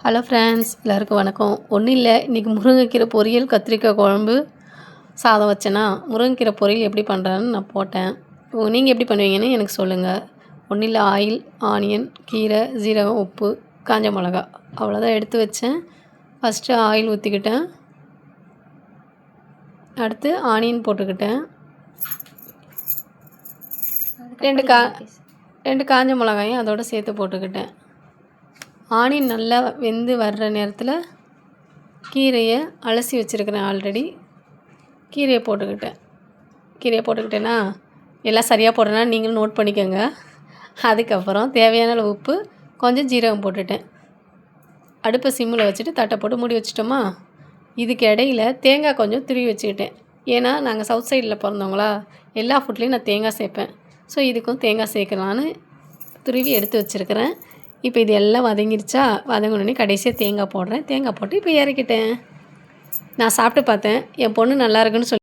Hello friends, எல்லாருக்கும் வணக்கம். ஒன்றும் இல்லை, இன்றைக்கி முருங்கைக்கீரை பொரியல், கத்திரிக்காய் குழம்பு, சாதம் வச்சேன்னா முருங்கைக்கீரை பொரியல் எப்படி பண்ணுறேன்னு நான் போட்டேன். நீங்கள் எப்படி பண்ணுவீங்கன்னு எனக்கு சொல்லுங்கள். ஒன்றும் இல்லை, ஆயில், ஆனியன், கீரை, ஜீரகம், உப்பு, காஞ்ச மிளகா அவ்வளோதான் எடுத்து வச்சேன். ஃபஸ்ட்டு ஆயில் ஊற்றிக்கிட்டேன். அடுத்து ஆனியன் போட்டுக்கிட்டேன். ரெண்டு காஞ்ச மிளகாயும் அதோடு சேர்த்து போட்டுக்கிட்டேன். ஆனியன் நல்லா வெந்து வர்ற நேரத்தில் கீரையை அலசி வச்சுருக்கிறேன். ஆல்ரெடி கீரையை போட்டுக்கிட்டேன்னா எல்லாம் சரியாக போடுறேன்னா நீங்களும் நோட் பண்ணிக்கோங்க. அதுக்கப்புறம் தேவையான அளவு உப்பு, கொஞ்சம் ஜீரகம் போட்டுட்டேன். அடுப்பை சிம்மில் வச்சுட்டு தட்டை போட்டு மூடி வச்சிட்டோமா. இதுக்கு இடையில் தேங்காய் கொஞ்சம் துருவி வச்சுக்கிட்டேன். ஏன்னா நாங்கள் சவுத் சைடில் பிறந்தவங்களா, எல்லா ஃபுட்லேயும் நான் தேங்காய் சேர்ப்பேன். ஸோ இதுக்கும் தேங்காய் சேர்க்கலான்னு துருவி எடுத்து வச்சுருக்கிறேன். இப்போ இது எல்லாம் வதங்கிருச்சா, வதங்கினோடனே கடைசியாக தேங்காய் போடுறேன். தேங்காய் போட்டு இப்போ இறக்கிட்டேன். நான் சாப்பிட்டு பார்த்தேன். என் பொண்ணு நல்லா இருக்குன்னு